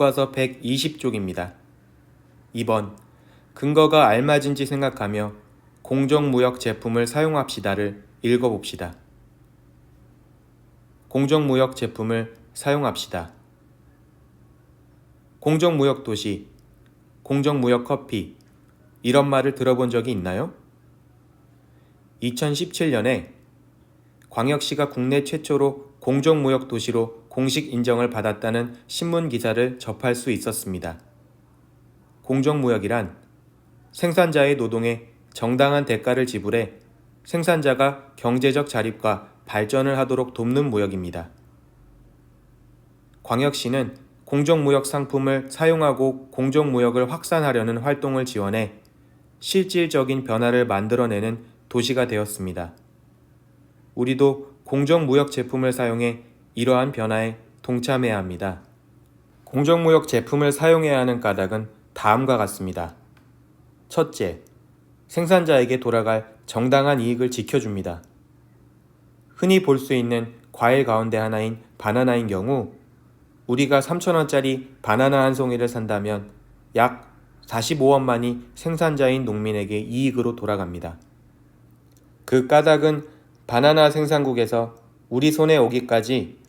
교과서 120쪽입니다. 2번. 근거가 알맞은지 생각하며 공정무역 제품을 사용합시다를 읽어봅시다. 공정무역 제품을 사용합시다. 공정무역 도시, 공정무역 커피, 이런 말을 들어본 적이 있나요? 2017년에 광역시가 국내 최초로 공정무역 도시로 공식 인정을 받았다는 신문 기사를 접할 수 있었습니다. 공정무역이란 생산자의 노동에 정당한 대가를 지불해 생산자가 경제적 자립과 발전을 하도록 돕는 무역입니다. 광역시는 공정무역 상품을 사용하고 공정무역을 확산하려는 활동을 지원해 실질적인 변화를 만들어내는 도시가 되었습니다. 우리도 공정무역 제품을 사용해 이러한 변화에 동참해야 합니다. 공정무역 제품을 사용해야 하는 까닭은 다음과 같습니다. 첫째, 생산자에게 돌아갈 정당한 이익을 지켜줍니다. 흔히 볼 수 있는 과일 가운데 하나인 바나나인 경우 우리가 3,000원짜리 바나나 한 송이를 산다면 약 45원만이 생산자인 농민에게 이익으로 돌아갑니다. 그 까닭은 바나나 생산국에서 우리 손에 오기까지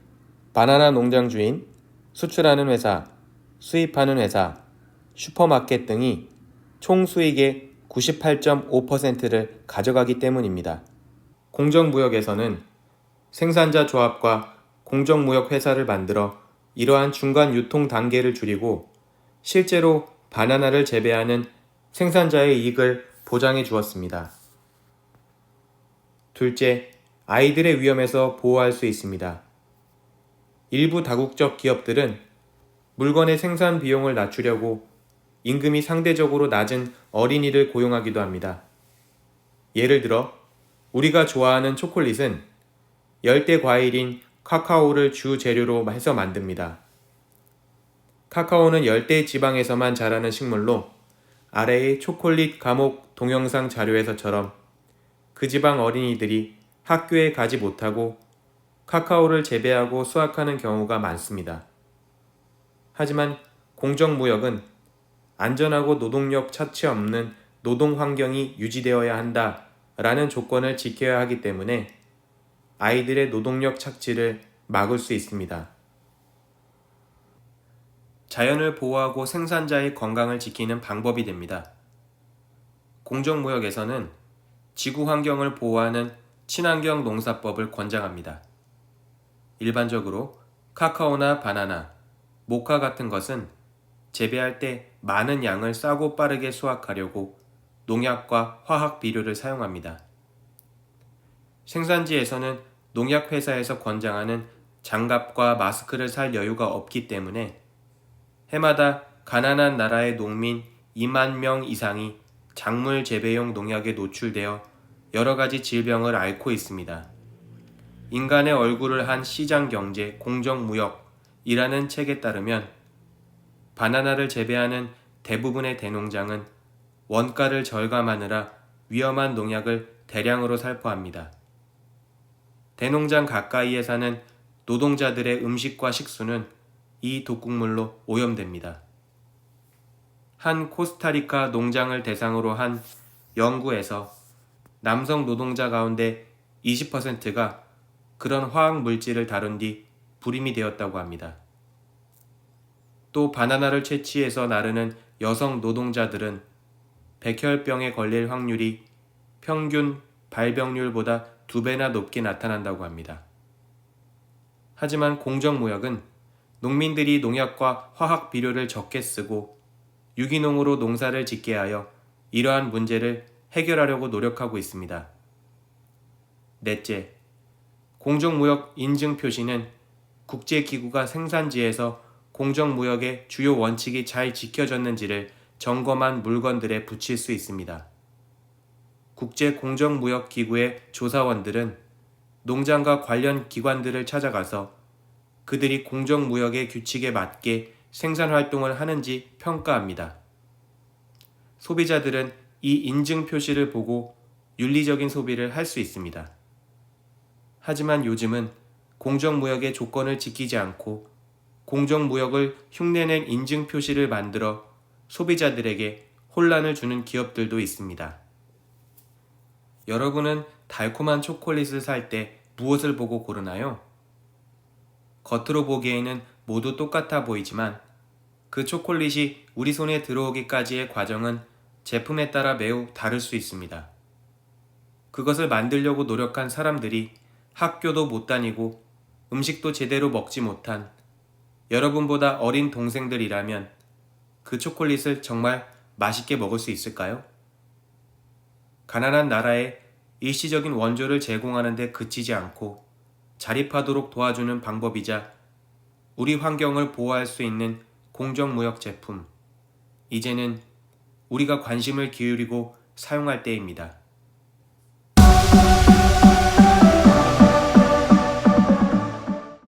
바나나 농장 주인, 수출하는 회사, 수입하는 회사, 슈퍼마켓 등이 총 수익의 98.5%를 가져가기 때문입니다. 공정무역에서는 생산자 조합과 공정무역 회사를 만들어 이러한 중간 유통 단계를 줄이고 실제로 바나나를 재배하는 생산자의 이익을 보장해 주었습니다. 둘째, 아이들의 위험에서 보호할 수 있습니다. 일부 다국적 기업들은 물건의 생산 비용을 낮추려고 임금이 상대적으로 낮은 어린이를 고용하기도 합니다. 예를 들어 우리가 좋아하는 초콜릿은 열대 과일인 카카오를 주 재료로 해서 만듭니다. 카카오는 열대 지방에서만 자라는 식물로 아래의 초콜릿 감옥 동영상 자료에서처럼 그 지방 어린이들이 학교에 가지 못하고 카카오를 재배하고 수확하는 경우가 많습니다. 하지만 공정무역은 안전하고 노동력 차치 없는 노동 환경이 유지되어야 한다라는 조건을 지켜야 하기 때문에 아이들의 노동력 착취를 막을 수 있습니다. 자연을 보호하고 생산자의 건강을 지키는 방법이 됩니다. 공정무역에서는 지구 환경을 보호하는 친환경 농사법을 권장합니다. 일반적으로 카카오나 바나나, 모카 같은 것은 재배할 때 많은 양을 싸고 빠르게 수확하려고 농약과 화학 비료를 사용합니다. 생산지에서는 농약회사에서 권장하는 장갑과 마스크를 살 여유가 없기 때문에 해마다 가난한 나라의 농민 2만 명 이상이 작물 재배용 농약에 노출되어 여러 가지 질병을 앓고 있습니다. 인간의 얼굴을 한 시장경제 공정무역이라는 책에 따르면 바나나를 재배하는 대부분의 대농장은 원가를 절감하느라 위험한 농약을 대량으로 살포합니다. 대농장 가까이에 사는 노동자들의 음식과 식수는 이 독극물로 오염됩니다. 한 코스타리카 농장을 대상으로 한 연구에서 남성 노동자 가운데 20%가 그런 화학 물질을 다룬 뒤 불임이 되었다고 합니다. 또 바나나를 채취해서 나르는 여성 노동자들은 백혈병에 걸릴 확률이 평균 발병률보다 2배나 높게 나타난다고 합니다. 하지만 공정무역은 농민들이 농약과 화학 비료를 적게 쓰고 유기농으로 농사를 짓게 하여 이러한 문제를 해결하려고 노력하고 있습니다. 넷째, 공정무역 인증 표시는 국제기구가 생산지에서 공정무역의 주요 원칙이 잘 지켜졌는지를 점검한 물건들에 붙일 수 있습니다. 국제공정무역기구의 조사원들은 농장과 관련 기관들을 찾아가서 그들이 공정무역의 규칙에 맞게 생산활동을 하는지 평가합니다. 소비자들은 이 인증 표시를 보고 윤리적인 소비를 할 수 있습니다. 하지만 요즘은 공정무역의 조건을 지키지 않고 공정무역을 흉내낸 인증 표시를 만들어 소비자들에게 혼란을 주는 기업들도 있습니다. 여러분은 달콤한 초콜릿을 살 때 무엇을 보고 고르나요? 겉으로 보기에는 모두 똑같아 보이지만 그 초콜릿이 우리 손에 들어오기까지의 과정은 제품에 따라 매우 다를 수 있습니다. 그것을 만들려고 노력한 사람들이 학교도 못 다니고 음식도 제대로 먹지 못한 여러분보다 어린 동생들이라면 그 초콜릿을 정말 맛있게 먹을 수 있을까요? 가난한 나라에 일시적인 원조를 제공하는 데 그치지 않고 자립하도록 도와주는 방법이자 우리 환경을 보호할 수 있는 공정무역 제품, 이제는 우리가 관심을 기울이고 사용할 때입니다.